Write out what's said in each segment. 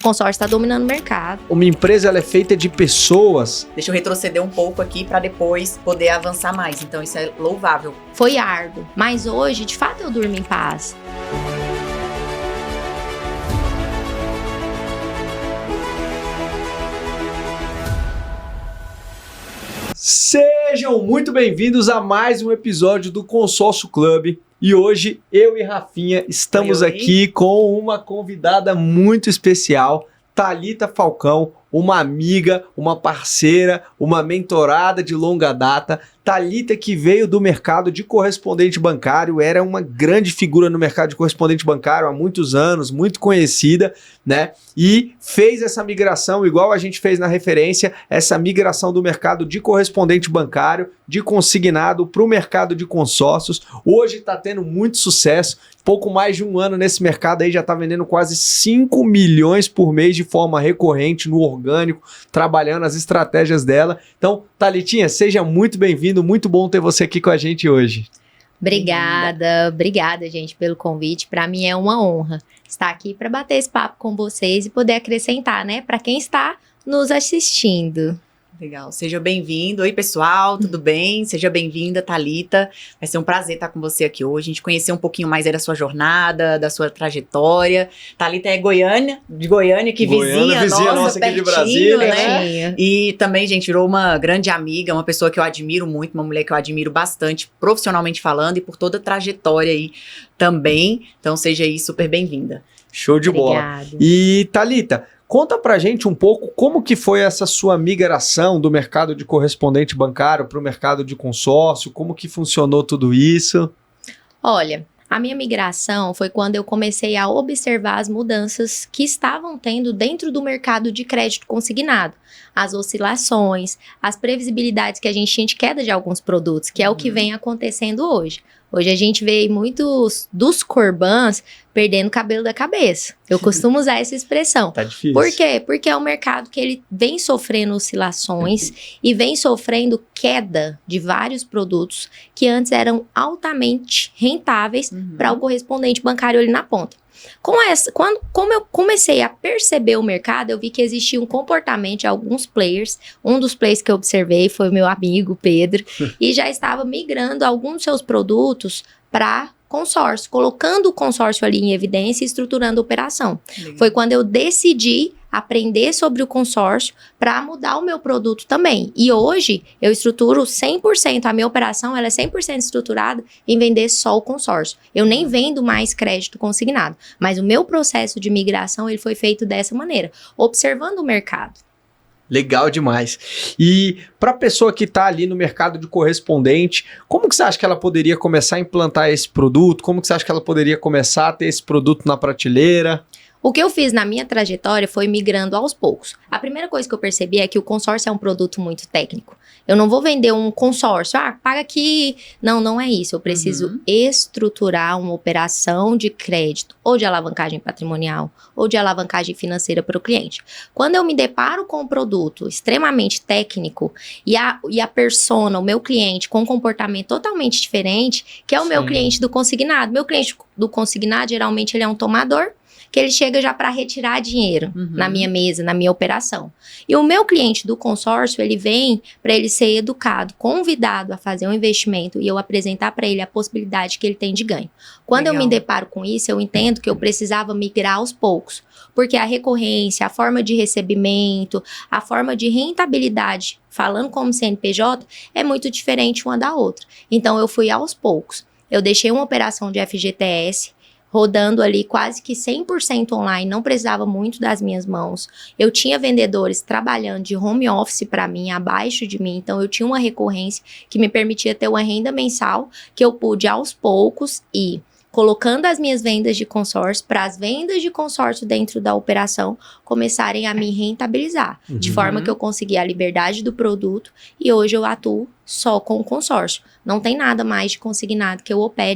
O consórcio está dominando o mercado. Uma empresa ela é feita de pessoas. Deixa eu retroceder um pouco aqui para depois poder avançar mais. Então isso é louvável. Foi árduo, mas hoje, de fato, eu durmo em paz. Sejam muito bem-vindos a mais um episódio do Consórcio Club. E hoje eu e Rafinha estamos aqui com uma convidada muito especial, Thalita Falcão, uma amiga, uma parceira, uma mentorada de longa data. Thalita, que veio do mercado de correspondente bancário, era uma grande figura no mercado de correspondente bancário há muitos anos, muito conhecida, né? E fez essa migração, igual a gente fez na referência, essa migração do mercado de correspondente bancário, de consignado para o mercado de consórcios. Hoje está tendo muito sucesso, pouco mais de um ano nesse mercado aí, já está vendendo quase 5 milhões por mês de forma recorrente no orgânico, trabalhando as estratégias dela. Então, Thalitinha, seja muito bem-vindo, muito bom ter você aqui com a gente hoje. Obrigada, gente, pelo convite. Para mim é uma honra estar aqui para bater esse papo com vocês e poder acrescentar, né, para quem está nos assistindo. Legal, seja bem-vindo. Oi, pessoal, tudo bem? Seja bem-vinda, Thalita. Vai ser um prazer estar com você aqui hoje. A gente conhecer um pouquinho mais aí da sua jornada, da sua trajetória. Thalita é de Goiânia, que vizinha nossa aqui de Brasília, né? E também, gente, virou uma grande amiga, uma pessoa que eu admiro muito, uma mulher que eu admiro bastante, profissionalmente falando, e por toda a trajetória aí também. Então, seja aí super bem-vinda. Show de bola. E, Thalita, conta pra gente um pouco como que foi essa sua migração do mercado de correspondente bancário para o mercado de consórcio, como que funcionou tudo isso? Olha, a minha migração foi quando eu comecei a observar as mudanças que estavam tendo dentro do mercado de crédito consignado. As oscilações, as previsibilidades que a gente tinha de queda de alguns produtos, que é o que vem acontecendo hoje. Hoje a gente vê muitos dos Corbans perdendo o cabelo da cabeça. Eu costumo usar essa expressão. Tá difícil. Por quê? Porque é um mercado que ele vem sofrendo oscilações e vem sofrendo queda de vários produtos que antes eram altamente rentáveis para o correspondente bancário ali na ponta. Como eu comecei a perceber o mercado, eu vi que existia um comportamento de alguns players. Um dos players que eu observei foi o meu amigo Pedro, e já estava migrando alguns dos seus produtos para consórcio, colocando o consórcio ali em evidência e estruturando a operação. Foi quando eu decidi aprender sobre o consórcio para mudar o meu produto também. E hoje eu estruturo 100%, a minha operação ela é 100% estruturada em vender só o consórcio. Eu nem vendo mais crédito consignado, mas o meu processo de migração ele foi feito dessa maneira, observando o mercado. Legal demais. E para a pessoa que está ali no mercado de correspondente, como que você acha que ela poderia começar a implantar esse produto? Como que você acha que ela poderia começar a ter esse produto na prateleira? O que eu fiz na minha trajetória foi migrando aos poucos. A primeira coisa que eu percebi é que o consórcio é um produto muito técnico. Eu não vou vender um consórcio, paga aqui. Não é isso. Eu preciso estruturar uma operação de crédito, ou de alavancagem patrimonial, ou de alavancagem financeira para o cliente. Quando eu me deparo com um produto extremamente técnico e a persona, o meu cliente, com um comportamento totalmente diferente, que é o meu cliente do consignado. Meu cliente do consignado, geralmente, ele é um tomador, que ele chega já para retirar dinheiro na minha mesa, na minha operação. E o meu cliente do consórcio, ele vem para ele ser educado, convidado a fazer um investimento e eu apresentar para ele a possibilidade que ele tem de ganho. Quando eu me deparo com isso, eu entendo que eu precisava migrar aos poucos, porque a recorrência, a forma de recebimento, a forma de rentabilidade, falando como CNPJ, é muito diferente uma da outra. Então, eu fui aos poucos. Eu deixei uma operação de FGTS, rodando ali quase que 100% online, não precisava muito das minhas mãos. Eu tinha vendedores trabalhando de home office para mim, abaixo de mim, então eu tinha uma recorrência que me permitia ter uma renda mensal que eu pude aos poucos ir colocando as minhas vendas de consórcio para as vendas de consórcio dentro da operação começarem a me rentabilizar, de forma que eu consegui a liberdade do produto e hoje eu atuo só com o consórcio. Não tem nada mais de consignado que eu opere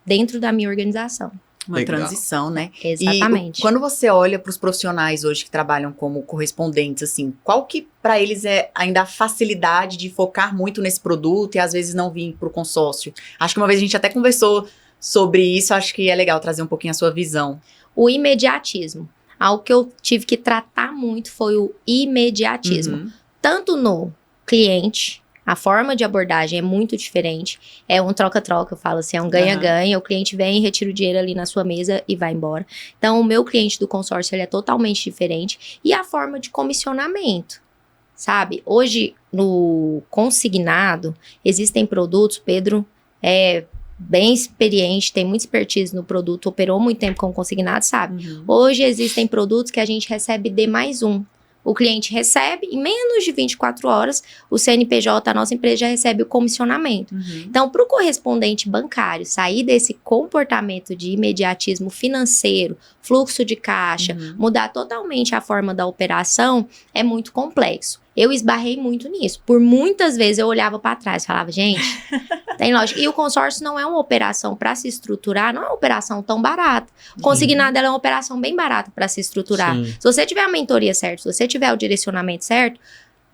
dentro da minha organização. Uma transição, né? Exatamente. E quando você olha para os profissionais hoje que trabalham como correspondentes, assim, qual que para eles é ainda a facilidade de focar muito nesse produto e às vezes não vir para o consórcio? Acho que uma vez a gente até conversou sobre isso, acho que é legal trazer um pouquinho a sua visão. O imediatismo. algo que eu tive que tratar muito foi o imediatismo. Tanto no cliente, a forma de abordagem é muito diferente. É um troca-troca, eu falo assim, é um ganha-ganha. O cliente vem, retira o dinheiro ali na sua mesa e vai embora. Então, o meu cliente do consórcio, ele é totalmente diferente. E a forma de comissionamento, sabe? Hoje, no consignado, existem produtos, Pedro é bem experiente, tem muita expertise no produto, operou muito tempo com consignado, sabe? Hoje, existem produtos que a gente recebe D+1. O cliente recebe, em menos de 24 horas, o CNPJ, a nossa empresa, já recebe o comissionamento. Então, para o correspondente bancário sair desse comportamento de imediatismo financeiro, fluxo de caixa, mudar totalmente a forma da operação, é muito complexo. Eu esbarrei muito nisso. Por muitas vezes eu olhava para trás e falava, gente, tem lógica. E o consórcio não é uma operação para se estruturar, não é uma operação tão barata. O consignado ela é uma operação bem barata para se estruturar. Se você tiver a mentoria certa, se você tiver o direcionamento certo,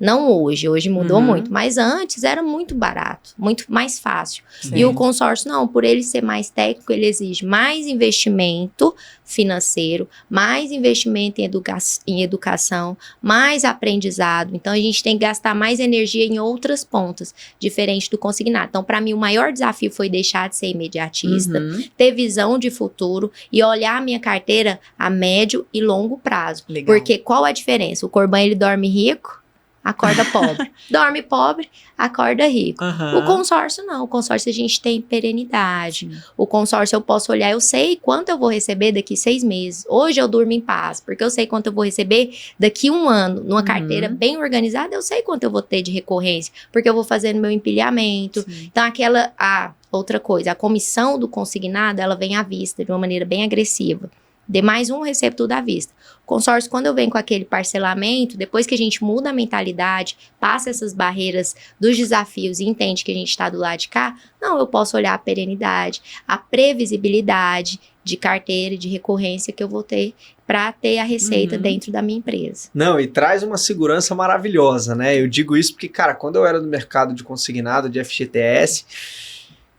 não hoje mudou muito, mas antes era muito barato, muito mais fácil. E o consórcio não, por ele ser mais técnico, ele exige mais investimento financeiro, mais investimento em educação, mais aprendizado. Então, a gente tem que gastar mais energia em outras pontas, diferente do consignado. Então, para mim, o maior desafio foi deixar de ser imediatista, ter visão de futuro e olhar a minha carteira a médio e longo prazo. Legal. Porque qual a diferença? O Corban, ele dorme rico, acorda pobre. Dorme pobre, acorda rico. O consórcio não. O consórcio a gente tem perenidade. O consórcio eu posso olhar, eu sei quanto eu vou receber daqui 6 meses. Hoje eu durmo em paz, porque eu sei quanto eu vou receber daqui 1 ano. Numa carteira bem organizada, eu sei quanto eu vou ter de recorrência, porque eu vou fazendo meu empilhamento. Então outra coisa, a comissão do consignado, ela vem à vista de uma maneira bem agressiva. D+1, recebo tudo à vista. O consórcio, quando eu venho com aquele parcelamento, depois que a gente muda a mentalidade, passa essas barreiras dos desafios e entende que a gente está do lado de cá, não, eu posso olhar a perenidade, a previsibilidade de carteira e de recorrência que eu vou ter para ter a receita dentro da minha empresa. Não, e traz uma segurança maravilhosa, né? Eu digo isso porque, cara, quando eu era do mercado de consignado, de FGTS,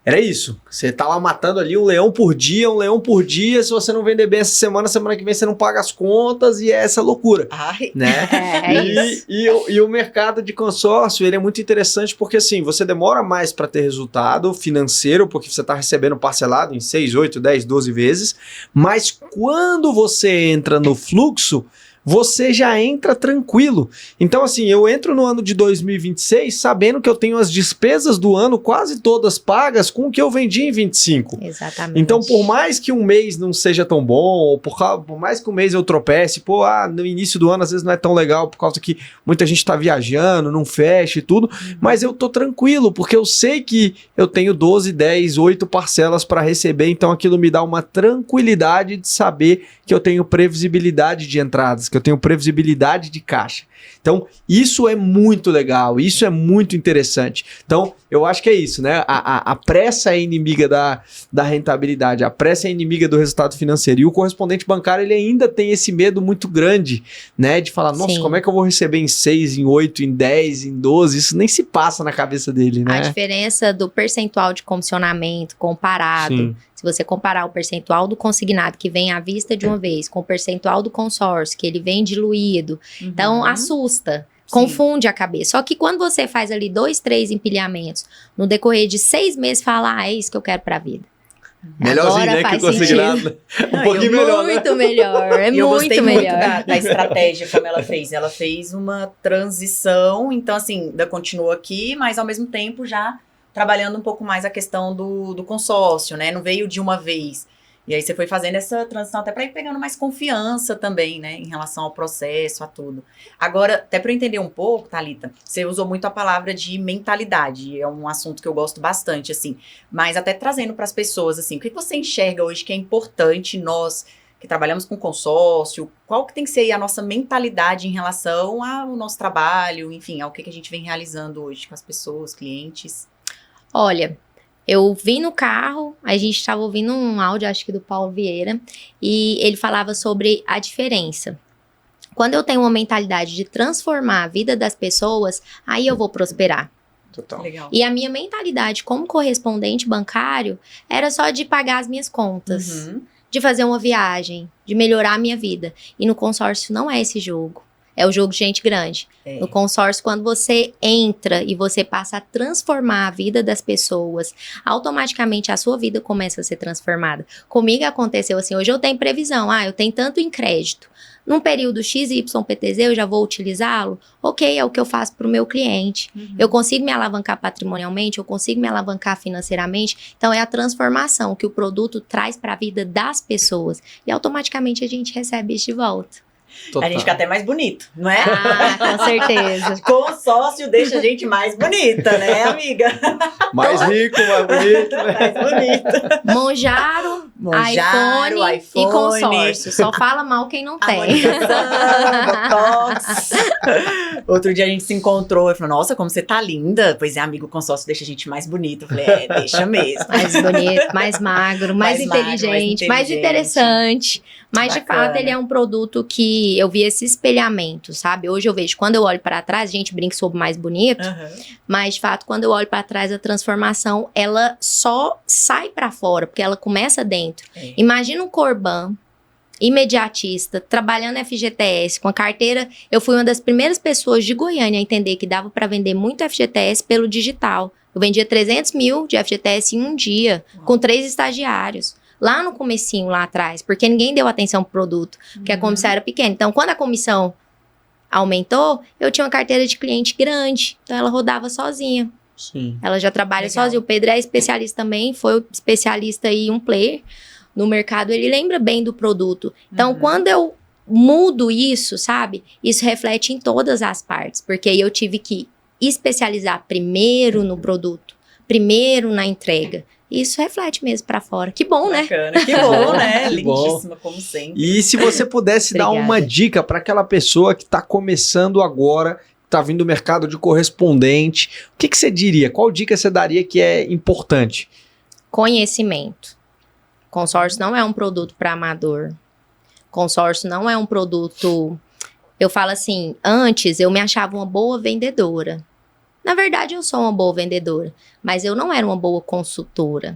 era isso. Você tá lá matando ali um leão por dia. Se você não vender bem essa semana que vem você não paga as contas e é essa loucura. Né? Isso. E o mercado de consórcio, ele é muito interessante porque assim, você demora mais para ter resultado financeiro, porque você tá recebendo parcelado em 6, 8, 10, 12 vezes, mas quando você entra no fluxo, você já entra tranquilo. Então, assim, eu entro no ano de 2026 sabendo que eu tenho as despesas do ano quase todas pagas com o que eu vendi em 25. Exatamente. Então, por mais que um mês não seja tão bom, ou por mais que um mês eu tropece, no início do ano às vezes não é tão legal por causa que muita gente tá viajando, não fecha e tudo, mas eu tô tranquilo, porque eu sei que eu tenho 12, 10, 8 parcelas para receber, então aquilo me dá uma tranquilidade de saber que eu tenho previsibilidade de entradas, que eu tenho previsibilidade de caixa. Então, isso é muito legal, isso é muito interessante. Então, eu acho que é isso, né? A pressa é inimiga da rentabilidade, a pressa é inimiga do resultado financeiro. E o correspondente bancário, ele ainda tem esse medo muito grande, né? De falar, nossa, como é que eu vou receber em 6, em 8, em 10, em 12? Isso nem se passa na cabeça dele, né? A diferença do percentual de comissionamento comparado, se você comparar o percentual do consignado que vem à vista de uma vez com o percentual do consórcio, que ele vem diluído, então assusta, confunde a cabeça. Só que quando você faz ali 2, 3 empilhamentos, no decorrer de 6 meses, fala, é isso que eu quero pra vida. Melhorzinho, né, que o consignado. Um pouquinho melhor, né? Muito melhor, é eu gostei muito melhor. Muito da estratégia como ela fez. Ela fez uma transição, então assim, ainda continua aqui, mas ao mesmo tempo já trabalhando um pouco mais a questão do consórcio, né? Não veio de uma vez. E aí você foi fazendo essa transição até para ir pegando mais confiança também, né? Em relação ao processo, a tudo. Agora, até para eu entender um pouco, Thalita, você usou muito a palavra de mentalidade. É um assunto que eu gosto bastante, assim. Mas até trazendo para as pessoas, assim, o que você enxerga hoje que é importante nós que trabalhamos com consórcio, qual que tem que ser a nossa mentalidade em relação ao nosso trabalho, enfim, ao que a gente vem realizando hoje com as pessoas, clientes? Olha, eu vim no carro, a gente estava ouvindo um áudio, acho que do Paulo Vieira, e ele falava sobre a diferença. Quando eu tenho uma mentalidade de transformar a vida das pessoas, aí eu vou prosperar. Total. Legal. E a minha mentalidade como correspondente bancário era só de pagar as minhas contas. de fazer uma viagem, de melhorar a minha vida. E no consórcio não é esse jogo. É o jogo de gente grande. No consórcio, quando você entra e você passa a transformar a vida das pessoas, automaticamente a sua vida começa a ser transformada. Comigo aconteceu assim, hoje eu tenho previsão, eu tenho tanto em crédito. Num período XYPTZ eu já vou utilizá-lo? Ok, é o que eu faço para o meu cliente. Eu consigo me alavancar patrimonialmente, eu consigo me alavancar financeiramente. Então é a transformação que o produto traz para a vida das pessoas. E automaticamente a gente recebe isso de volta. Total. A gente fica até mais bonito, não é? Com certeza. Consórcio deixa a gente mais bonita, né, amiga? Mais rico, mais bonito. Né? Mais bonita. Monjaro, iPhone e consórcio. Só fala mal quem não tem. Botox. Outro dia a gente se encontrou e falou, nossa, como você tá linda. Pois é, amigo, o consórcio deixa a gente mais bonita. Eu falei, deixa mesmo. Mais bonito, mais magro, mais inteligente, mais interessante. Mas, bacana. De fato, ele é um produto que eu vi esse espelhamento, sabe? Hoje eu vejo, quando eu olho para trás, a gente brinca sobre mais bonito, mas, de fato, quando eu olho para trás, a transformação, ela só sai para fora, porque ela começa dentro. Imagina um Corban, imediatista, trabalhando FGTS, com a carteira. Eu fui uma das primeiras pessoas de Goiânia a entender que dava para vender muito FGTS pelo digital. Eu vendia 300 mil de FGTS em um dia, com 3 estagiários. Lá no comecinho, lá atrás, porque ninguém deu atenção pro produto, porque a comissão era pequena. Então, quando a comissão aumentou, eu tinha uma carteira de cliente grande, então ela rodava sozinha. Sim. Ela já trabalha sozinha. O Pedro é especialista também, foi especialista e um player no mercado, ele lembra bem do produto. Então, quando eu mudo isso, sabe, isso reflete em todas as partes, porque aí eu tive que especializar primeiro no produto, primeiro na entrega. Isso reflete mesmo pra fora. Que bom, bacana, né? Que bom, né? Que Lindíssima, bom. como sempre. E se você pudesse dar uma dica para aquela pessoa que está começando agora, está vindo do mercado de correspondente, o que você diria? Qual dica você daria que é importante? Conhecimento. Consórcio não é um produto para amador. Consórcio não é um produto... Eu falo assim, antes eu me achava uma boa vendedora. Na verdade, eu sou uma boa vendedora, mas eu não era uma boa consultora.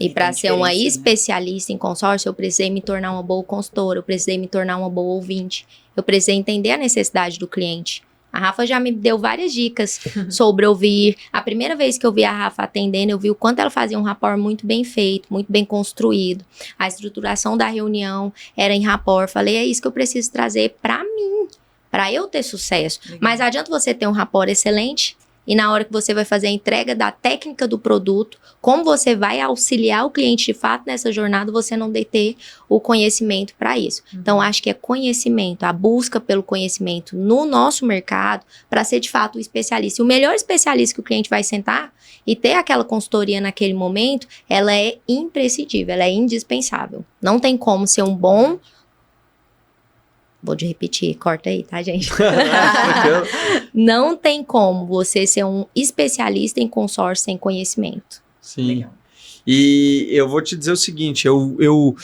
E para ser uma especialista em consórcio, eu precisei me tornar uma boa consultora, eu precisei me tornar uma boa ouvinte, eu precisei entender a necessidade do cliente. A Rafa já me deu várias dicas sobre ouvir. A primeira vez que eu vi a Rafa atendendo, eu vi o quanto ela fazia um rapport muito bem feito, muito bem construído. A estruturação da reunião era em rapport. Falei, é isso que eu preciso trazer para mim, para eu ter sucesso. Legal. Mas adianta você ter um rapport excelente e na hora que você vai fazer a entrega da técnica do produto, como você vai auxiliar o cliente de fato nessa jornada, você não ter o conhecimento para isso. Então, acho que é conhecimento, a busca pelo conhecimento no nosso mercado para ser de fato o especialista. E o melhor especialista que o cliente vai sentar e ter aquela consultoria naquele momento, ela é imprescindível, ela é indispensável. Não tem como ser um bom... Vou te repetir, corta aí, tá, gente? Não tem como você ser um especialista em consórcio sem conhecimento. Sim. Legal. E eu vou te dizer o seguinte, eu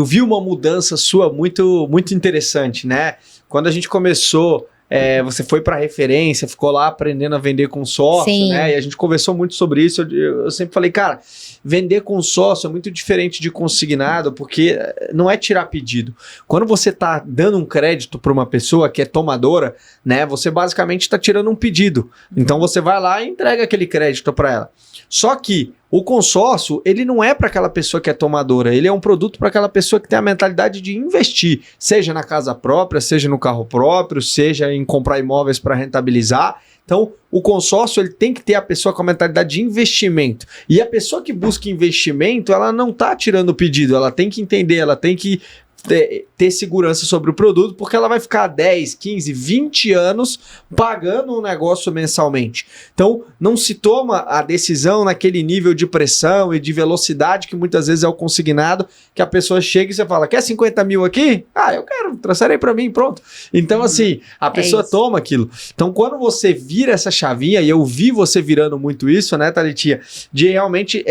vi uma mudança sua muito, muito interessante, né? Quando a gente começou... você foi para referência, ficou lá aprendendo a vender consórcio, Sim. né? E a gente conversou muito sobre isso. Eu sempre falei, cara, vender consórcio é muito diferente de consignado, porque não é tirar pedido. Quando você tá dando um crédito para uma pessoa que é tomadora, né? Você basicamente está tirando um pedido. Então você vai lá e entrega aquele crédito para ela. Só que o consórcio, ele não é para aquela pessoa que é tomadora, ele é um produto para aquela pessoa que tem a mentalidade de investir, seja na casa própria, seja no carro próprio, seja em comprar imóveis para rentabilizar. Então, o consórcio, ele tem que ter a pessoa com a mentalidade de investimento. E a pessoa que busca investimento, ela não está tirando o pedido, ela tem que entender, ela tem que ter segurança sobre o produto, porque ela vai ficar 10, 15, 20 anos pagando um negócio mensalmente. Então, não se toma a decisão naquele nível de pressão e de velocidade que muitas vezes é o consignado, que a pessoa chega e você fala, quer 50 mil aqui? Eu quero, transfere para mim, pronto. Então, assim, a pessoa toma aquilo. Então, quando você vira essa chavinha, e eu vi você virando muito isso, né, Thalitinha, de realmente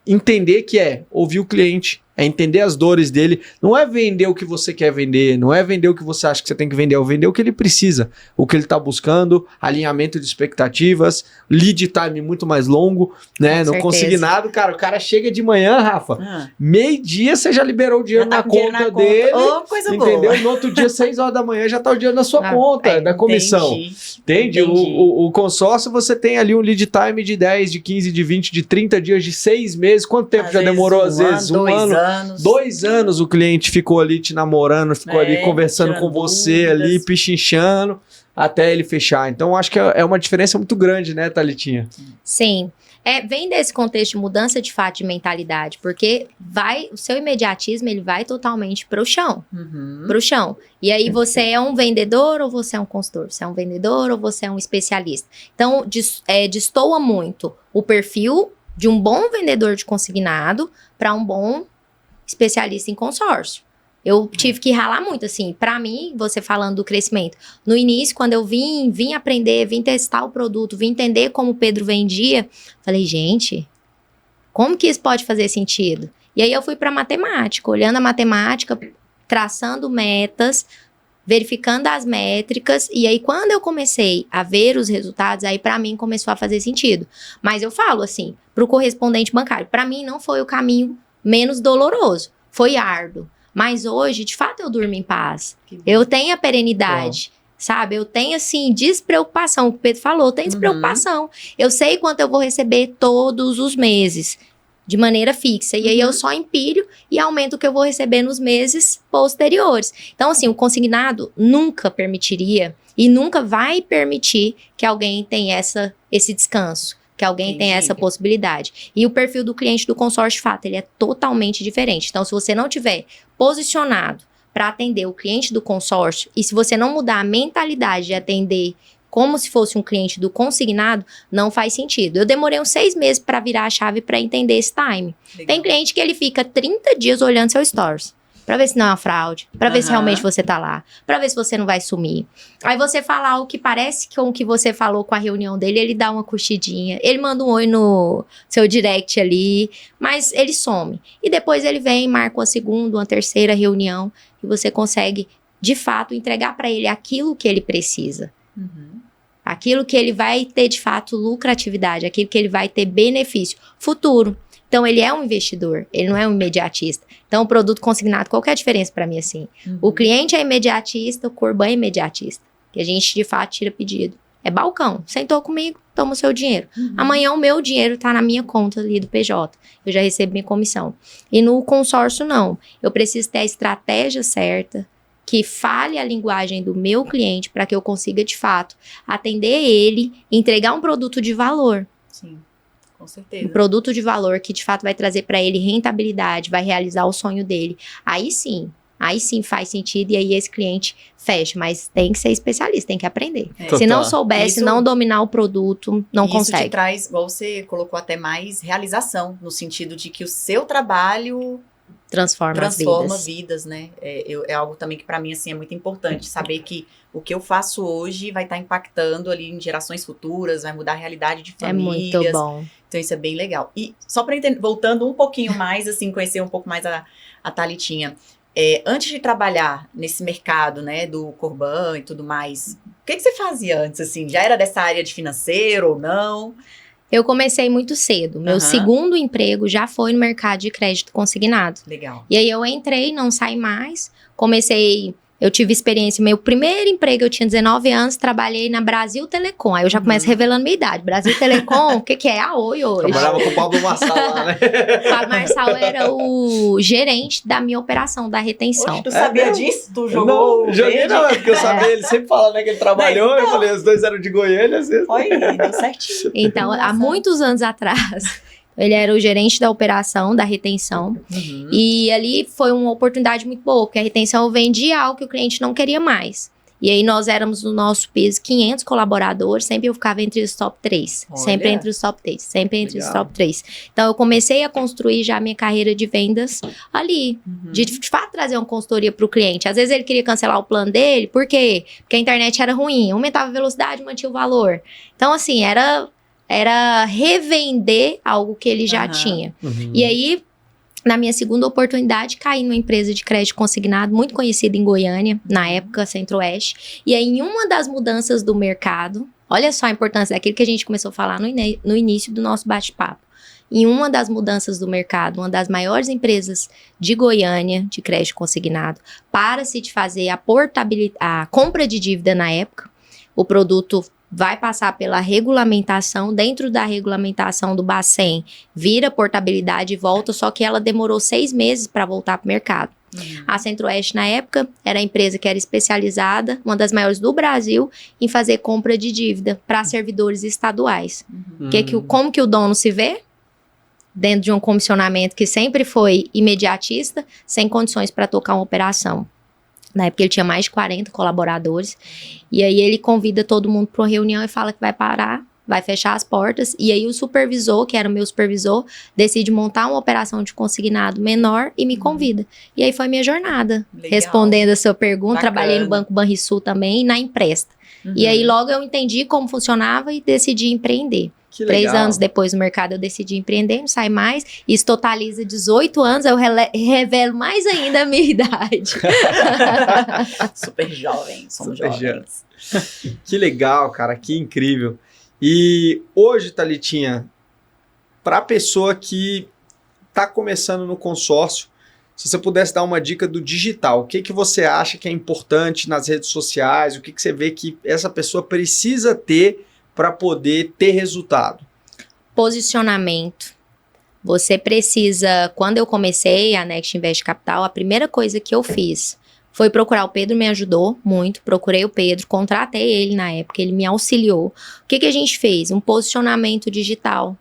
entender que ouvir o cliente, É entender as dores dele. Não é vender o que você quer vender, não é vender o que você acha que você tem que vender, é vender o que ele precisa, o que ele está buscando, alinhamento de expectativas, lead time muito mais longo, né? Com No consignado, cara, o cara chega de manhã, Rafa, meio-dia você já liberou o dinheiro Já tá na com dinheiro conta na dele, Ô, coisa entendeu? boa. No outro dia, 6 horas da manhã, já tá o dinheiro na sua conta, da comissão. Entendi. Entende? O consórcio, você tem ali um lead time de 10, de 15, de 20, de 30 dias, de 6 meses. Quanto tempo já demorou? Às vezes um ano. 2 anos o cliente ficou ali te namorando, ficou ali conversando com você, ali pichinchando, até ele fechar. Então, acho que é uma diferença muito grande, né, Thalitinha? Sim. Vem desse contexto de mudança de fato de mentalidade, porque o seu imediatismo, ele vai totalmente pro chão. Pro chão. E aí, você é um vendedor ou você é um consultor? Você é um vendedor ou você é um especialista? Então, destoa muito o perfil de um bom vendedor de consignado para um bom especialista em consórcio. Eu tive que ralar muito, assim, pra mim, você falando do crescimento. No início, quando eu vim aprender, vim testar o produto, vim entender como o Pedro vendia, falei, gente, como que isso pode fazer sentido? E aí eu fui pra matemática, olhando a matemática, traçando metas, verificando as métricas, e aí quando eu comecei a ver os resultados, aí pra mim começou a fazer sentido. Mas eu falo assim, pro correspondente bancário, pra mim não foi o caminho menos doloroso, foi árduo. Mas hoje, de fato, eu durmo em paz. Eu tenho a perenidade, sabe? Eu tenho, assim, despreocupação. O que o Pedro falou, eu tenho despreocupação. Eu sei quanto eu vou receber todos os meses, de maneira fixa. E aí, eu só empilho e aumento o que eu vou receber nos meses posteriores. Então, assim, o consignado nunca permitiria e nunca vai permitir que alguém tenha esse descanso. Que alguém tenha essa possibilidade. E o perfil do cliente do consórcio, de fato, ele é totalmente diferente. Então, se você não tiver posicionado para atender o cliente do consórcio, e se você não mudar a mentalidade de atender como se fosse um cliente do consignado, não faz sentido. Eu demorei uns 6 meses para virar a chave para entender esse time. Legal. Tem cliente que ele fica 30 dias olhando seu stories. Pra ver se não é uma fraude, pra ver se realmente você tá lá, pra ver se você não vai sumir. Aí você fala algo que parece com o que você falou com a reunião dele, ele dá uma curtidinha, ele manda um oi no seu direct ali, mas ele some. E depois ele vem, marca uma segunda, uma terceira reunião, e você consegue, de fato, entregar pra ele aquilo que ele precisa. Aquilo que ele vai ter, de fato, lucratividade, aquilo que ele vai ter benefício futuro. Então, ele é um investidor, ele não é um imediatista. Então, o produto consignado, qual que é a diferença para mim, assim? O cliente é imediatista, o Corban é imediatista. Que a gente, de fato, tira pedido. É balcão. Sentou comigo, toma o seu dinheiro. Amanhã, o meu dinheiro tá na minha conta ali do PJ. Eu já recebo minha comissão. E no consórcio, não. Eu preciso ter a estratégia certa, que fale a linguagem do meu cliente para que eu consiga, de fato, atender ele e entregar um produto de valor. Sim. Com certeza. Um produto de valor que de fato vai trazer para ele rentabilidade, vai realizar o sonho dele. Aí sim faz sentido e aí esse cliente fecha. Mas tem que ser especialista, tem que aprender. Se não souber, se não dominar o produto, não consegue. Isso te traz, igual você colocou até mais, realização. No sentido de que o seu trabalho transforma vidas, né? É algo também que para mim assim, é muito importante. Saber que o que eu faço hoje vai estar impactando ali em gerações futuras, vai mudar a realidade de famílias. É muito bom. Então isso é bem legal. E só para entender, voltando um pouquinho mais, assim, conhecer um pouco mais a Thalitinha. Antes de trabalhar nesse mercado, né, do Corban e tudo mais, o que você fazia antes, assim? Já era dessa área de financeiro ou não? Eu comecei muito cedo. Meu segundo emprego já foi no mercado de crédito consignado. Legal. E aí eu entrei, não saí mais. Eu tive experiência, meu primeiro emprego, eu tinha 19 anos, trabalhei na Brasil Telecom. Aí eu já começo revelando minha idade. Brasil Telecom, o que é? A Oi hoje. Trabalhava com o Pablo Marçal lá, né? O Pablo Marçal era o gerente da minha operação, da retenção. Oxe, tu sabia disso? Tu jogou? Não, joguei não, porque eu sabia, ele sempre fala, né, que ele trabalhou. Então, eu falei, os dois eram de Goiânia, às vezes. Olha, deu certinho. Então, há muitos anos atrás... Ele era o gerente da operação, da retenção. E ali foi uma oportunidade muito boa, porque a retenção eu vendia algo que o cliente não queria mais. E aí nós éramos no nosso piso 500 colaboradores, sempre eu ficava entre os top 3. Olha. Sempre entre os top 3, sempre entre os top 3. Então eu comecei a construir já a minha carreira de vendas ali. De fato trazer uma consultoria para o cliente. Às vezes ele queria cancelar o plano dele, por quê? Porque a internet era ruim, aumentava a velocidade, mantinha o valor. Então assim, era revender algo que ele já tinha. E aí, Na minha segunda oportunidade, caí numa empresa de crédito consignado muito conhecida em Goiânia, na época, Centro-Oeste. E aí, em uma das mudanças do mercado, olha só a importância daquilo que a gente começou a falar no início do nosso bate-papo. Em uma das mudanças do mercado, uma das maiores empresas de Goiânia, de crédito consignado, para se fazer a compra de dívida na época, o produto vai passar pela regulamentação, dentro da regulamentação do Bacen, vira portabilidade e volta, só que ela demorou 6 meses para voltar para o mercado. A Centro-Oeste, na época, era a empresa que era especializada, uma das maiores do Brasil, em fazer compra de dívida para servidores estaduais. Como que o dono se vê? Dentro de um comissionamento que sempre foi imediatista, sem condições para tocar uma operação. Na época ele tinha mais de 40 colaboradores. E aí ele convida todo mundo para uma reunião e fala que vai parar, vai fechar as portas. E aí o supervisor, que era o meu supervisor, decide montar uma operação de consignado menor e me convida. E aí foi minha jornada. Legal. Respondendo a sua pergunta, Bacana. trabalhei no Banco Banrisul também, na Empresta. E aí logo eu entendi como funcionava e decidi empreender. Que legal. 3 anos depois no mercado eu decidi empreender, não sai mais. Isso totaliza 18 anos, eu revelo mais ainda a minha idade. Super jovem, somos Super jovens. Que legal, cara, que incrível. E hoje, Thalitinha, para a pessoa que está começando no consórcio, se você pudesse dar uma dica do digital, o que, que você acha que é importante nas redes sociais, o que, que você vê que essa pessoa precisa ter para poder ter resultado? Posicionamento. Você precisa, quando eu comecei a Next Invest Capital, a primeira coisa que eu fiz foi procurar o Pedro, me ajudou muito, procurei o Pedro, contratei ele na época, ele me auxiliou. O que, que a gente fez? Um posicionamento digital.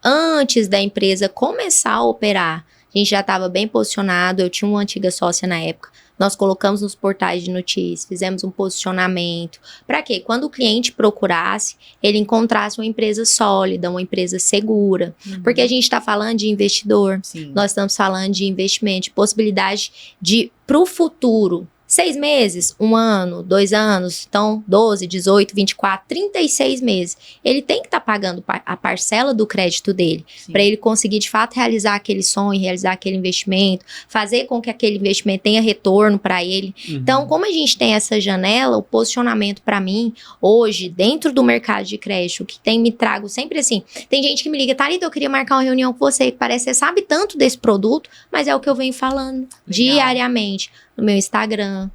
Antes da empresa começar a operar, a gente já estava bem posicionado, eu tinha uma antiga sócia na época, nós colocamos nos portais de notícias, fizemos um posicionamento, para quê? Quando o cliente procurasse, ele encontrasse uma empresa sólida, uma empresa segura, porque a gente está falando de investidor, Sim. nós estamos falando de investimento, de possibilidade de, para o futuro, 6 meses, 1 ano, 2 anos, então 12, 18, 24, 36 meses. Ele tem que estar pagando a parcela do crédito dele, para ele conseguir de fato realizar aquele sonho, realizar aquele investimento, fazer com que aquele investimento tenha retorno para ele. Então, como a gente tem essa janela, o posicionamento para mim, hoje, dentro do mercado de crédito, que tem me trago sempre assim, tem gente que me liga, Thalita, eu queria marcar uma reunião com você, que parece que você sabe tanto desse produto, mas é o que eu venho falando diariamente no meu Instagram.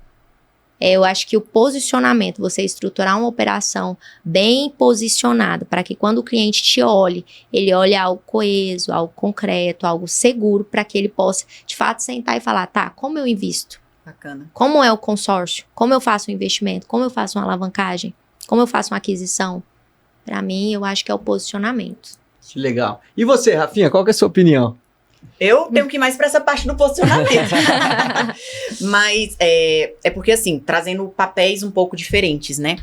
Eu acho que o posicionamento, você estruturar uma operação bem posicionada, para que quando o cliente te olhe, ele olhe algo coeso, algo concreto, algo seguro, para que ele possa, de fato, sentar e falar, tá, como eu invisto? Bacana. Como é o consórcio? Como eu faço um investimento? Como eu faço uma alavancagem? Como eu faço uma aquisição? Para mim, eu acho que é o posicionamento. Que legal. E você, Rafinha, qual que é a sua opinião? Eu tenho que ir mais para essa parte do posicionamento. Mas é porque, assim, trazendo papéis um pouco diferentes, né?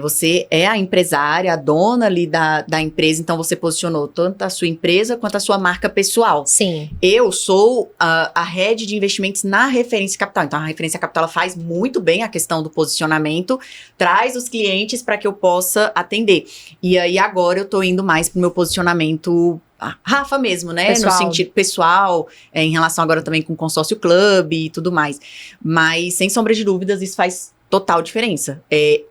Você é a empresária, a dona ali da empresa, então você posicionou tanto a sua empresa quanto a sua marca pessoal. Sim. Eu sou a head de investimentos na Referência Capital. Então, a Referência Capital ela faz muito bem a questão do posicionamento, traz os clientes para que eu possa atender. E aí, agora eu tô indo mais pro meu posicionamento Rafa mesmo, né? Pessoal. No sentido pessoal, em relação agora também com o Consórcio Club e tudo mais. Mas, sem sombra de dúvidas, isso faz total diferença.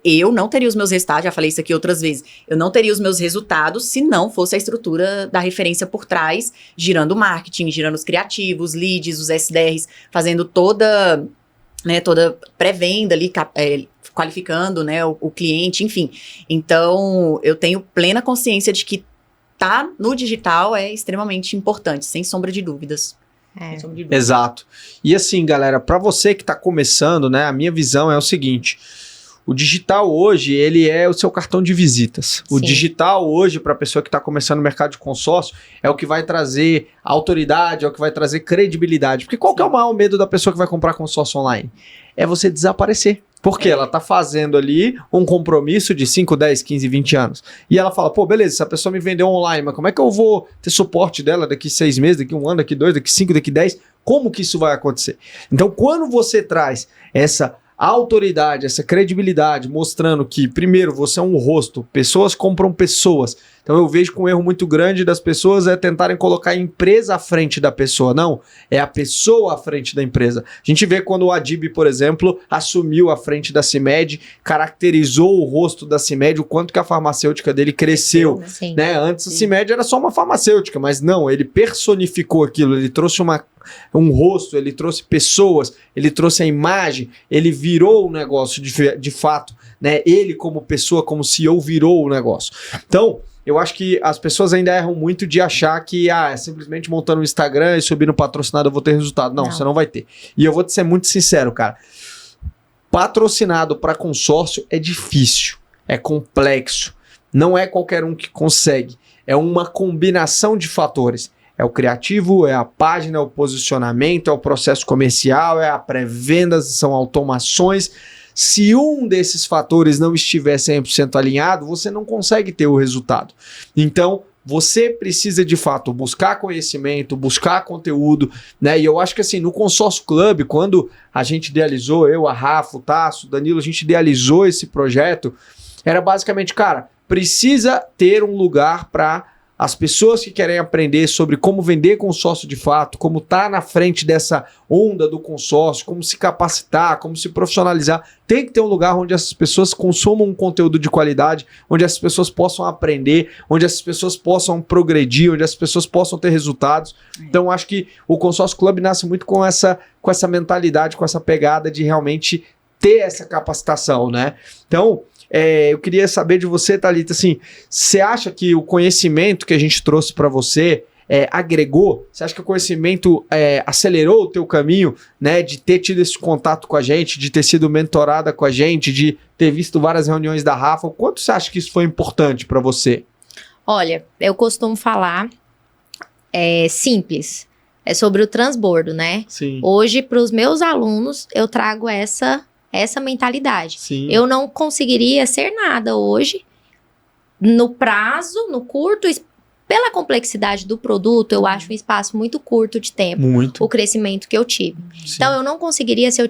Eu não teria os meus resultados, já falei isso aqui outras vezes, eu não teria os meus resultados se não fosse a estrutura da referência por trás, girando o marketing, girando os criativos, leads, os SDRs, fazendo toda pré-venda ali, qualificando, né, o cliente, enfim. Então, eu tenho plena consciência de que tá no digital é extremamente importante, sem sombra de dúvidas. Sem sombra de dúvidas. Exato. E assim, galera, para você que está começando, né, a minha visão é o seguinte: o digital hoje, ele é o seu cartão de visitas. O Sim. digital hoje, para a pessoa que está começando no mercado de consórcio, é o que vai trazer autoridade, é o que vai trazer credibilidade. Porque qual que é o maior medo da pessoa que vai comprar consórcio online? É você desaparecer. Porque ela tá fazendo ali um compromisso de 5, 10, 15, 20 anos. E ela fala, pô, beleza, essa pessoa me vendeu online, mas como é que eu vou ter suporte dela daqui 6 meses, daqui 1 ano, daqui 2, daqui 5, daqui 10? Como que isso vai acontecer? Então, quando você traz essa autoridade, essa credibilidade, mostrando que, primeiro, você é um rosto, pessoas compram pessoas. Então eu vejo que um erro muito grande das pessoas é tentarem colocar a empresa à frente da pessoa. Não, é a pessoa à frente da empresa. A gente vê quando o Adib, por exemplo, assumiu a frente da CIMED, caracterizou o rosto da CIMED, o quanto que a farmacêutica dele cresceu. Sim. Né? Antes a CIMED era só uma farmacêutica, mas não, ele personificou aquilo, ele trouxe um rosto, ele trouxe pessoas, ele trouxe a imagem, ele virou o negócio de fato, né? Ele como pessoa, como CEO, virou o negócio. Então, eu acho que as pessoas ainda erram muito de achar que é simplesmente montando um Instagram e subindo patrocinado eu vou ter resultado. Não, você não vai ter. E eu vou te ser muito sincero, cara. Patrocinado para consórcio é difícil, é complexo. Não é qualquer um que consegue. É uma combinação de fatores. É o criativo, é a página, é o posicionamento, é o processo comercial, é a pré-venda, são automações. Se um desses fatores não estiver 100% alinhado, você não consegue ter o resultado. Então, você precisa, de fato, buscar conhecimento, buscar conteúdo, né? E eu acho que, assim, no Consórcio Club, quando a gente idealizou, eu, a Rafa, o Tasso, o Danilo, a gente idealizou esse projeto, era basicamente, cara, precisa ter um lugar para as pessoas que querem aprender sobre como vender consórcio de fato, como estar na frente dessa onda do consórcio, como se capacitar, como se profissionalizar. Tem que ter um lugar onde essas pessoas consumam um conteúdo de qualidade, onde essas pessoas possam aprender, onde essas pessoas possam progredir, onde essas pessoas possam ter resultados. Então, acho que o Consórcio Club nasce muito com essa mentalidade, com essa pegada de realmente ter essa capacitação, né? Então, eu queria saber de você, Thalita, assim, você acha que o conhecimento que a gente trouxe para você agregou? Você acha que o conhecimento acelerou o teu caminho, né, de ter tido esse contato com a gente, de ter sido mentorada com a gente, de ter visto várias reuniões da Rafa? O quanto você acha que isso foi importante para você? Olha, eu costumo falar simples, é sobre o transbordo, né? Sim. Hoje, para os meus alunos, eu trago essa mentalidade. Sim. Eu não conseguiria ser nada hoje, no prazo, no curto, pela complexidade do produto, eu acho um espaço muito curto de tempo. Muito. O crescimento que eu tive. Sim. Então, eu não conseguiria se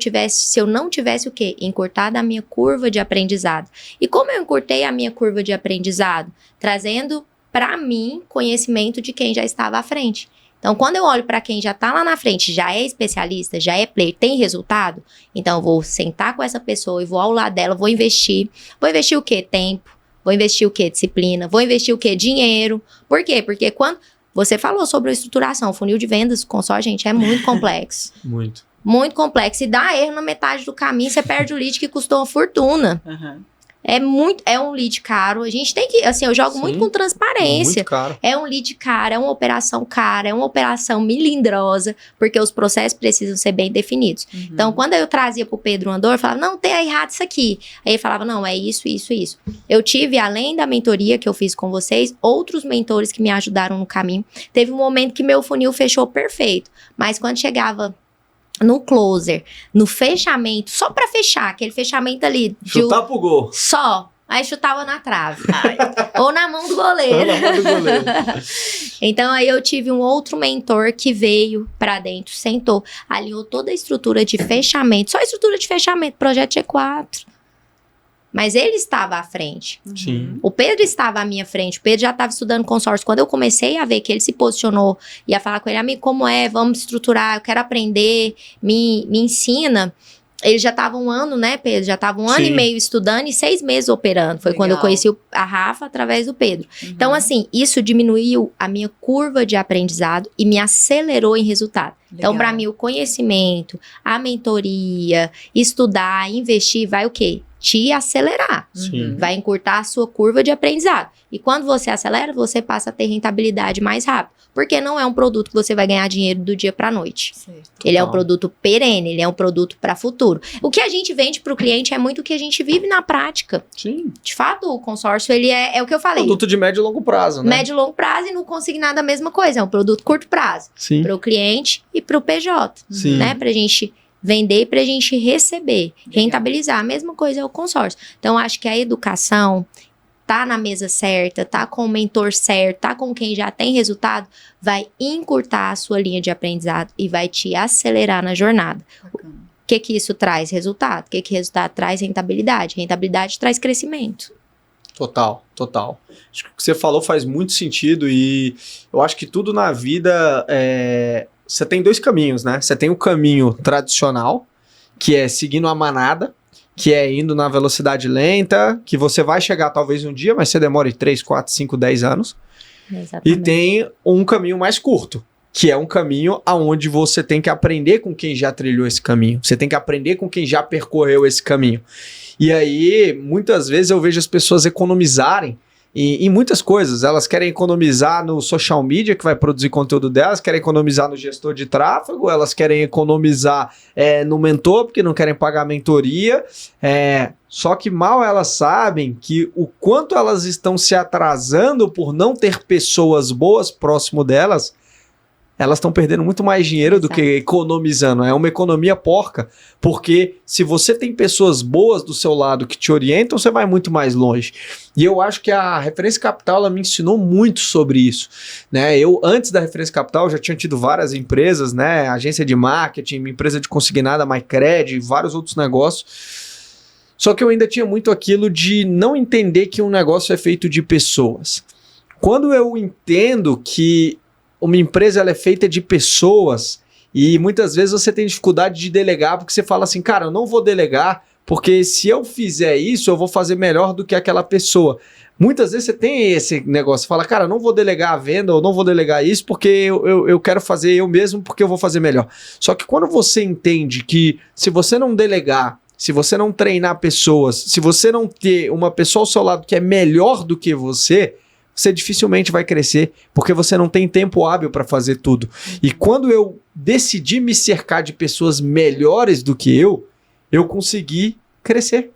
eu não tivesse o quê? Encurtado a minha curva de aprendizado. E como eu encurtei a minha curva de aprendizado? Trazendo para mim conhecimento de quem já estava à frente. Então, quando eu olho para quem já está lá na frente, já é especialista, já é player, tem resultado, então eu vou sentar com essa pessoa e vou ao lado dela, vou investir. Vou investir o quê? Tempo. Vou investir o quê? Disciplina. Vou investir o quê? Dinheiro. Por quê? Porque quando você falou sobre a estruturação, o funil de vendas com só, gente, é muito complexo. Muito. Muito complexo. E dá erro na metade do caminho, você perde o lead que custou uma fortuna. Uhum. É um lead caro. A gente tem que, assim, eu jogo muito com transparência. Muito caro. É um lead caro, é uma operação cara, é uma operação melindrosa, porque os processos precisam ser bem definidos. Uhum. Então, quando eu trazia pro Pedro Andor, eu falava, não, tem errado isso aqui. Aí ele falava, não, é isso, isso, isso. Eu tive, além da mentoria que eu fiz com vocês, outros mentores que me ajudaram no caminho. Teve um momento que meu funil fechou perfeito, mas quando chegava no closer, no fechamento, só pra fechar, aquele fechamento ali. Chutar pro gol. Só. Aí chutava na trave. Ou na mão do goleiro. Na mão do goleiro. Então, aí eu tive um outro mentor que veio pra dentro, sentou, alinhou toda a estrutura de fechamento. Só a estrutura de fechamento, projeto G4. Mas ele estava à frente. Sim. O Pedro estava à minha frente. O Pedro já estava estudando consórcio. Quando eu comecei a ver que ele se posicionou, ia falar com ele, amigo, como é? Vamos estruturar, eu quero aprender, me ensina. Ele já estava um ano, né, Pedro? Já estava um ano e meio estudando e 6 meses operando. Foi quando eu conheci a Rafa através do Pedro. Então, assim, isso diminuiu a minha curva de aprendizado e me acelerou em resultado. Então, para mim, o conhecimento, a mentoria, estudar, investir, vai o quê? Te acelerar. Sim. Vai encurtar a sua curva de aprendizado. E quando você acelera, você passa a ter rentabilidade mais rápido. Porque não é um produto que você vai ganhar dinheiro do dia para noite. Certo. Ele é um produto perene, ele é um produto para futuro. O que a gente vende para o cliente é muito o que a gente vive na prática. Sim. De fato, o consórcio, ele é o que eu falei. Produto de médio e longo prazo, né? Médio e longo prazo e no consignado a mesma coisa. É um produto curto prazo. Sim. Para o cliente e para o PJ. Sim. Né? Pra gente vender e pra gente receber. Rentabilizar. A mesma coisa é o consórcio. Então, acho que a educação tá na mesa certa, tá com o mentor certo, tá com quem já tem resultado, vai encurtar a sua linha de aprendizado e vai te acelerar na jornada. Bacana. que isso traz? Resultado. O que resultado traz? Rentabilidade. Rentabilidade traz crescimento. Total. Acho que o que você falou faz muito sentido e eu acho que tudo na vida, você tem dois caminhos, né? Você tem o caminho tradicional, que é seguindo a manada, que é indo na velocidade lenta, que você vai chegar talvez um dia, mas você demora 3, 4, 5, 10 anos. Exatamente. E tem um caminho mais curto, que é um caminho aonde você tem que aprender com quem já trilhou esse caminho. Você tem que aprender com quem já percorreu esse caminho. E aí, muitas vezes eu vejo as pessoas economizarem em muitas coisas. Elas querem economizar no social media, que vai produzir conteúdo delas, querem economizar no gestor de tráfego, elas querem economizar no mentor, porque não querem pagar mentoria. Só que mal elas sabem que o quanto elas estão se atrasando por não ter pessoas boas próximo delas, elas estão perdendo muito mais dinheiro do que economizando. É uma economia porca, porque se você tem pessoas boas do seu lado que te orientam, você vai muito mais longe. E eu acho que a Referência Capital, ela me ensinou muito sobre isso, né? Eu, antes da Referência Capital, já tinha tido várias empresas, né? Agência de marketing, empresa de consignada, MyCred, vários outros negócios. Só que eu ainda tinha muito aquilo de não entender que um negócio é feito de pessoas. Quando eu entendo que uma empresa ela é feita de pessoas e muitas vezes você tem dificuldade de delegar porque você fala assim, cara, eu não vou delegar porque se eu fizer isso, eu vou fazer melhor do que aquela pessoa. Muitas vezes você tem esse negócio, você fala, cara, eu não vou delegar a venda, ou não vou delegar isso porque eu quero fazer eu mesmo porque eu vou fazer melhor. Só que quando você entende que se você não delegar, se você não treinar pessoas, se você não ter uma pessoa ao seu lado que é melhor do que você dificilmente vai crescer, porque você não tem tempo hábil para fazer tudo. E quando eu decidi me cercar de pessoas melhores do que eu consegui crescer.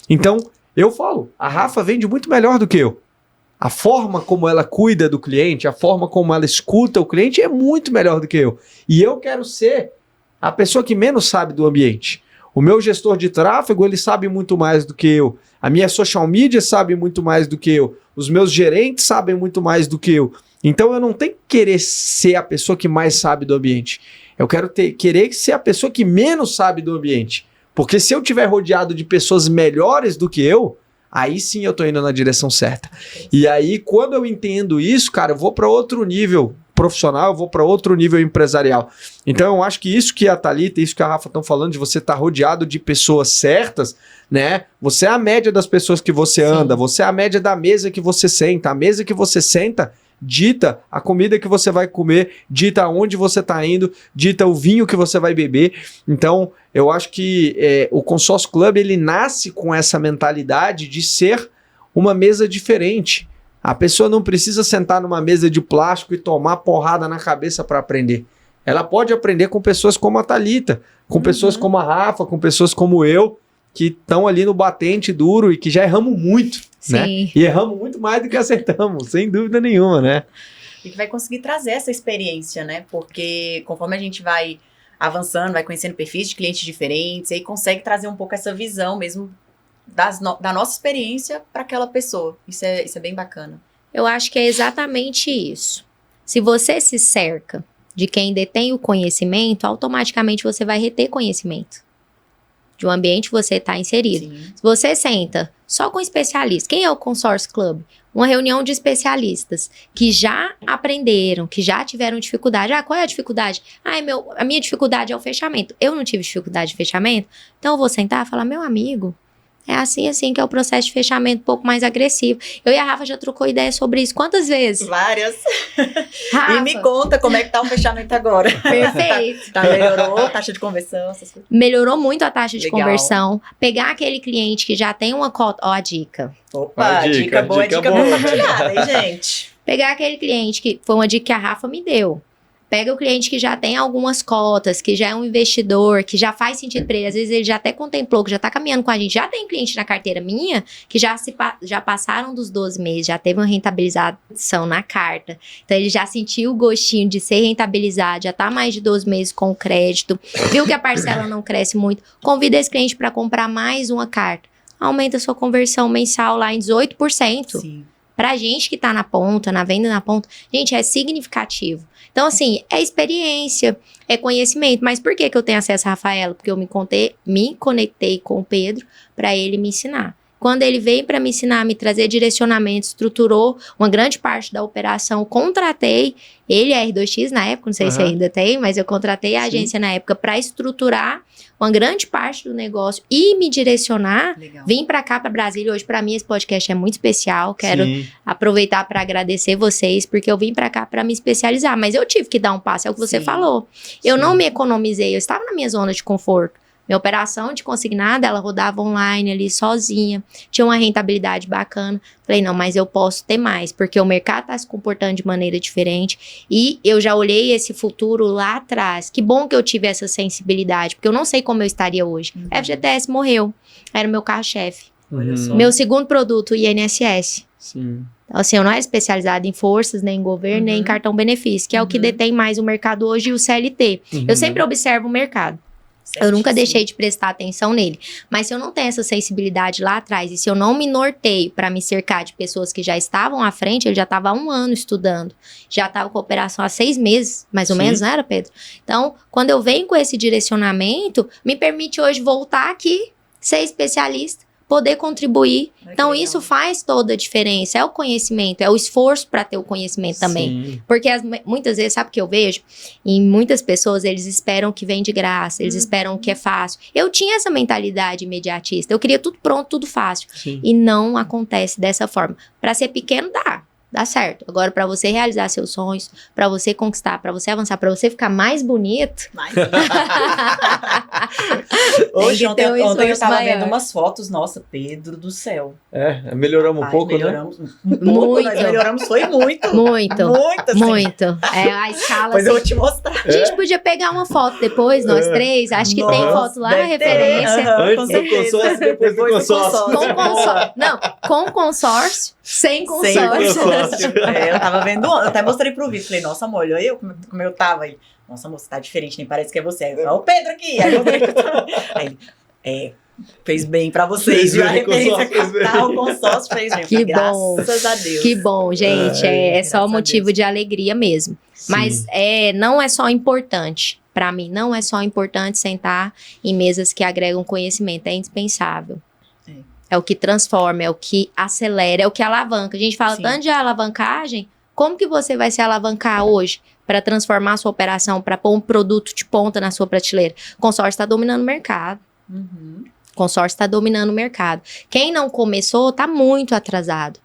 Então, eu falo, a Rafa vende muito melhor do que eu. A forma como ela cuida do cliente, a forma como ela escuta o cliente é muito melhor do que eu. E eu quero ser a pessoa que menos sabe do ambiente. O meu gestor de tráfego, ele sabe muito mais do que eu. A minha social media sabe muito mais do que eu. Os meus gerentes sabem muito mais do que eu. Então eu não tenho que querer ser a pessoa que mais sabe do ambiente. Eu quero querer ser a pessoa que menos sabe do ambiente. Porque se eu estiver rodeado de pessoas melhores do que eu, aí sim eu estou indo na direção certa. E aí, quando eu entendo isso, cara, eu vou para outro nível profissional, eu vou para outro nível empresarial. Então eu acho que isso que a Thalita, isso que a Rafa estão falando, de você estar rodeado de pessoas certas, né? Você é a média das pessoas que você anda, você é a média da mesa que você senta. A mesa que você senta dita a comida que você vai comer, dita onde você está indo, dita o vinho que você vai beber. Então eu acho que o Consórcio Club, ele nasce com essa mentalidade de ser uma mesa diferente. A pessoa não precisa sentar numa mesa de plástico e tomar porrada na cabeça para aprender. Ela pode aprender com pessoas como a Thalita, com pessoas como a Rafa, com pessoas como eu, que estão ali no batente duro e que já erramos muito, né? E erramos muito mais do que acertamos, sem dúvida nenhuma, né? E que vai conseguir trazer essa experiência, né? Porque conforme a gente vai avançando, vai conhecendo perfis de clientes diferentes, aí consegue trazer um pouco essa visão mesmo da nossa experiência para aquela pessoa. Isso é bem bacana. Eu acho que é exatamente isso. Se você se cerca de quem detém o conhecimento, automaticamente você vai reter conhecimento de um ambiente que você está inserido. Sim. Se você senta só com especialistas, quem é o Consórcio Club? Uma reunião de especialistas que já aprenderam, que já tiveram dificuldade. Qual é a dificuldade? A minha dificuldade é o fechamento. Eu não tive dificuldade de fechamento, então eu vou sentar e falar, meu amigo, é assim que é o processo de fechamento um pouco mais agressivo. Eu e a Rafa já trocou ideia sobre isso. Quantas vezes? Várias. Rafa, e me conta como é que tá o fechamento agora. Perfeito. Melhorou a taxa de conversão, essas coisas. Melhorou muito a taxa de Legal. Conversão. Pegar aquele cliente que já tem uma cota. Ó, a dica. Opa, dica boa compartilhada, hein, gente? Pegar aquele cliente que foi uma dica que a Rafa me deu. Pega o cliente que já tem algumas cotas, que já é um investidor, que já faz sentido para ele. Às vezes ele já até contemplou, que já tá caminhando com a gente. Já tem cliente na carteira minha que já passaram dos 12 meses, já teve uma rentabilização na carta. Então ele já sentiu o gostinho de ser rentabilizado, já tá mais de 12 meses com o crédito. Viu que a parcela não cresce muito. Convida esse cliente para comprar mais uma carta. Aumenta a sua conversão mensal lá em 18%. Sim. Pra gente que tá na ponta, na venda na ponta, gente, é significativo. Então, assim, é experiência, é conhecimento. Mas por que eu tenho acesso a Rafaela? Porque eu me conectei com o Pedro para ele me ensinar. Quando ele veio para me ensinar, me trazer direcionamento, estruturou uma grande parte da operação, contratei, ele é R2X na época, não sei se ainda tem, mas eu contratei a agência na época para estruturar uma grande parte do negócio e me direcionar. Legal. Vim para cá, para Brasília. Hoje, para mim, esse podcast é muito especial. Quero aproveitar para agradecer vocês, porque eu vim para cá para me especializar. Mas eu tive que dar um passo, é o que você falou. Eu não me economizei, eu estava na minha zona de conforto. Minha operação de consignada, ela rodava online ali sozinha, tinha uma rentabilidade bacana. Falei, não, mas eu posso ter mais, porque o mercado está se comportando de maneira diferente e eu já olhei esse futuro lá atrás. Que bom que eu tive essa sensibilidade, porque eu não sei como eu estaria hoje. FGTS morreu, era o meu carro-chefe. Olha só. Meu segundo produto, o INSS. Sim. Então, assim, eu não era especializada em forças, nem em governo, nem em cartão benefício, que é o que detém mais o mercado hoje e o CLT. Eu sempre observo o mercado. Eu nunca deixei de prestar atenção nele. Mas se eu não tenho essa sensibilidade lá atrás, e se eu não me norteio para me cercar de pessoas que já estavam à frente, eu já estava há 1 ano estudando. Já estava com a operação há 6 meses, mais ou menos, não era, Pedro? Então, quando eu venho com esse direcionamento, me permite hoje voltar aqui, ser especialista, poder contribuir. Então, isso faz toda a diferença. É o conhecimento, é o esforço para ter o conhecimento também. Porque muitas vezes, sabe o que eu vejo? Em muitas pessoas, eles esperam que vem de graça, eles esperam que é fácil. Eu tinha essa mentalidade imediatista. Eu queria tudo pronto, tudo fácil. E não acontece dessa forma. Para ser pequeno, dá certo. Agora, para você realizar seus sonhos, para você conquistar, para você avançar, para você ficar mais bonito. Hoje, ontem eu tava vendo umas fotos, nossa, Pedro do céu. Melhoramos um pouco, melhoramos né? Muito. Nós melhoramos, foi muito. Muito. É a escala. Pois eu vou te mostrar. A gente podia pegar uma foto depois, nós três. Acho que tem foto lá, referência. Antes do consórcio, depois do consórcio. Com consórcio. Não, com consórcio, sem consórcio. Eu tava vendo, eu até mostrei pro Vitor, falei, nossa, amor, olha eu como eu tava aí. Nossa, moça, tá diferente, nem parece que é você. Aí, o Pedro aqui. Aí eu falei, aí, fez bem pra vocês, viu? A referência capital, o consórcio fez bem. Que bom. Graças a Deus. Que bom, gente. É só motivo de alegria mesmo. Sim. Mas não é só importante. Pra mim, não é só importante sentar em mesas que agregam conhecimento. É indispensável. É o que transforma, é o que acelera, é o que alavanca. A gente fala tanto de alavancagem. Como que você vai se alavancar hoje para transformar a sua operação, para pôr um produto de ponta na sua prateleira? O consórcio está dominando o mercado. O consórcio está dominando o mercado. Quem não começou está muito atrasado.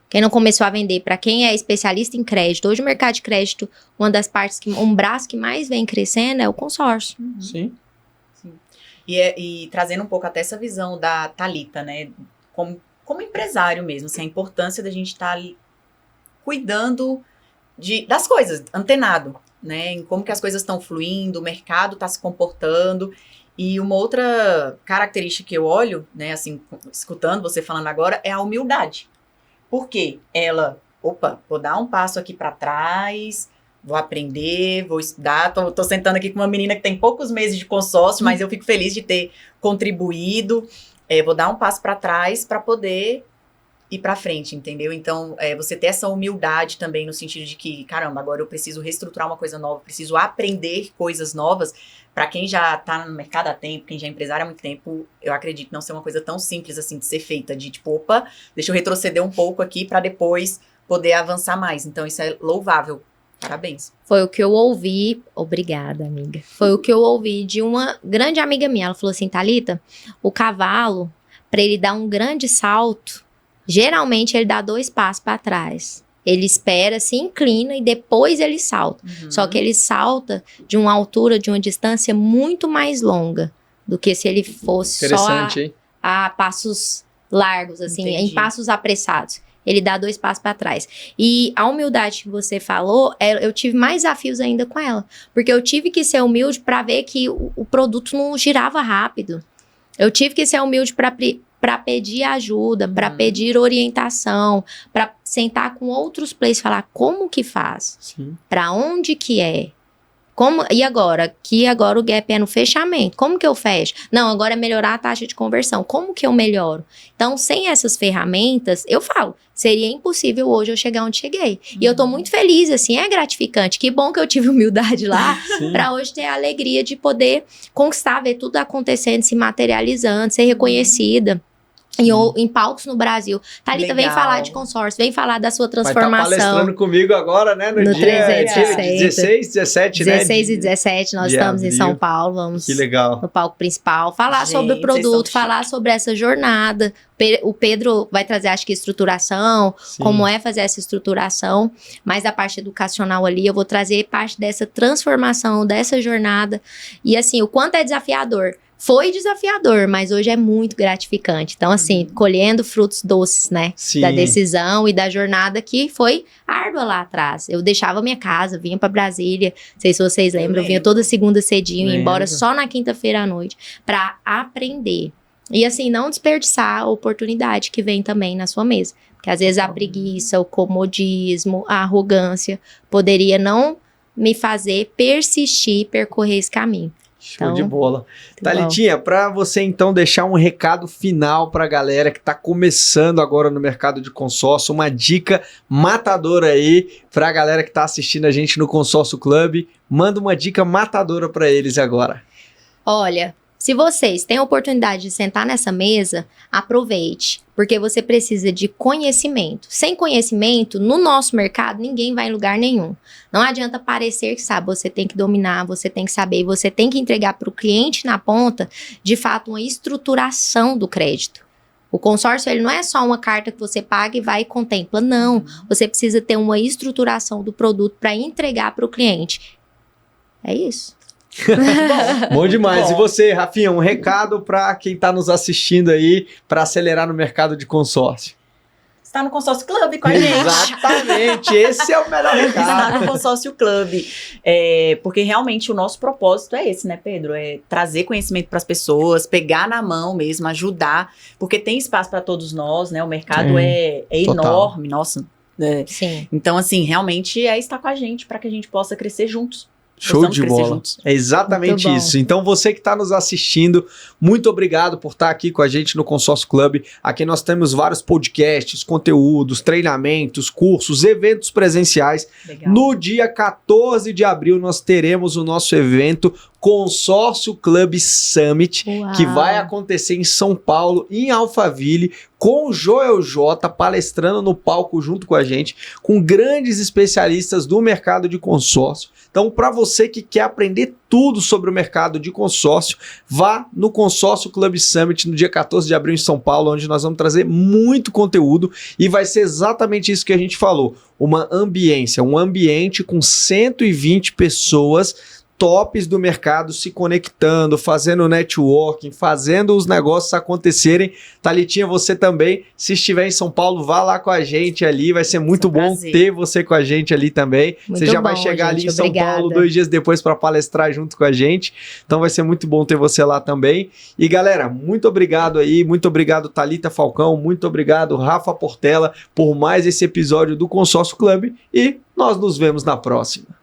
Quem não começou a vender, para quem é especialista em crédito, hoje o mercado de crédito, uma das partes, um braço que mais vem crescendo é o consórcio. Sim. E trazendo um pouco até essa visão da Thalita, né? Como empresário mesmo, assim, a importância da gente estar cuidando das coisas, antenado, né? Em como que as coisas estão fluindo, o mercado está se comportando. E uma outra característica que eu olho, né, assim, escutando você falando agora, é a humildade. Por quê? Vou dar um passo aqui para trás, vou aprender, vou estudar. Tô sentando aqui com uma menina que tem poucos meses de consórcio, mas eu fico feliz de ter contribuído. Vou dar um passo para trás para poder ir para frente, entendeu? Então, você ter essa humildade também no sentido de que, caramba, agora eu preciso reestruturar uma coisa nova, preciso aprender coisas novas. Para quem já tá no mercado há tempo, quem já é empresário há muito tempo, eu acredito não ser uma coisa tão simples assim de ser feita, de tipo, opa, deixa eu retroceder um pouco aqui para depois poder avançar mais. Então, isso é louvável. Parabéns. Foi o que eu ouvi, obrigada, amiga. Foi o que eu ouvi de uma grande amiga minha. Ela falou assim, Thalita, o cavalo, para ele dar um grande salto, geralmente ele dá 2 passos para trás. Ele espera, se inclina e depois ele salta. Só que ele salta de uma altura, de uma distância muito mais longa do que se ele fosse só a passos largos, assim, em passos apressados. Ele dá 2 passos para trás. E a humildade que você falou, eu tive mais desafios ainda com ela. Porque eu tive que ser humilde para ver que o produto não girava rápido. Eu tive que ser humilde para pedir ajuda, para pedir orientação, para sentar com outros players e falar como que faz, para onde que é, E agora? Que agora o gap é no fechamento. Como que eu fecho? Não, agora é melhorar a taxa de conversão. Como que eu melhoro? Então, sem essas ferramentas, eu falo, seria impossível hoje eu chegar onde cheguei. E eu tô muito feliz, assim, é gratificante. Que bom que eu tive humildade lá para hoje ter a alegria de poder conquistar, ver tudo acontecendo, se materializando, ser reconhecida. Em palcos no Brasil. Thalita, vem falar de consórcio, vem falar da sua transformação. Vai estar palestrando comigo agora, né? No dia 16, 17, né? 16 e 17, nós estamos em São Paulo, vamos que legal. No palco principal, falar sobre o produto, falar sobre essa jornada. O Pedro vai trazer, acho que, estruturação, como é fazer essa estruturação, mas a parte educacional ali, eu vou trazer parte dessa transformação, dessa jornada, e assim, o quanto é desafiador. Foi desafiador, mas hoje é muito gratificante. Então, assim, colhendo frutos doces, né? Sim. Da decisão e da jornada que foi árdua lá atrás. Eu deixava minha casa, vinha pra Brasília. Não sei se vocês lembram, eu vinha toda segunda cedinho, ia embora só na quinta-feira à noite pra aprender. E, assim, não desperdiçar a oportunidade que vem também na sua mesa. Porque, às vezes, a preguiça, o comodismo, a arrogância poderia não me fazer persistir, percorrer esse caminho. Show de bola. Thalitinha, para você então deixar um recado final para a galera que está começando agora no mercado de consórcio, uma dica matadora aí para a galera que está assistindo a gente no Consórcio Club, manda uma dica matadora para eles agora. Olha, se vocês têm a oportunidade de sentar nessa mesa, aproveite, porque você precisa de conhecimento. Sem conhecimento, no nosso mercado, ninguém vai em lugar nenhum. Não adianta parecer que sabe, você tem que dominar, você tem que saber, você tem que entregar para o cliente na ponta, de fato, uma estruturação do crédito. O consórcio, ele não é só uma carta que você paga e vai e contempla, não. Você precisa ter uma estruturação do produto para entregar para o cliente. É isso. Bom demais. Bom. E você, Rafinha, um recado para quem está nos assistindo aí para acelerar no mercado de consórcio? Está no Consórcio Club com a gente. Exatamente, esse é o melhor recado. Está no Consórcio Club. Porque realmente o nosso propósito é esse, né, Pedro? É trazer conhecimento para as pessoas, pegar na mão mesmo, ajudar, porque tem espaço para todos nós, né? O mercado é enorme, nossa. Sim. Então, assim, realmente é estar com a gente para que a gente possa crescer juntos. Show de bola. É exatamente isso. Então, você que está nos assistindo, muito obrigado por estar aqui com a gente no Consórcio Club. Aqui nós temos vários podcasts, conteúdos, treinamentos, cursos, eventos presenciais. Legal. No dia 14 de abril, nós teremos o nosso evento Consórcio Club Summit, que vai acontecer em São Paulo, em Alphaville, com o Joel J palestrando no palco junto com a gente, com grandes especialistas do mercado de consórcio. Então, para você que quer aprender tudo sobre o mercado de consórcio, vá no Consórcio Club Summit no dia 14 de abril em São Paulo, onde nós vamos trazer muito conteúdo e vai ser exatamente isso que a gente falou, uma ambiência, um ambiente com 120 pessoas tops do mercado se conectando, fazendo networking, fazendo os negócios acontecerem. Thalitinha, você também, se estiver em São Paulo, vá lá com a gente ali, vai ser muito bom ter você com a gente ali também. Muito você já vai chegar ali em São Paulo 2 dias depois para palestrar junto com a gente, então vai ser muito bom ter você lá também. E galera, muito obrigado aí, muito obrigado Thalita Falcão, muito obrigado Rafa Portela por mais esse episódio do Consórcio Club e nós nos vemos na próxima.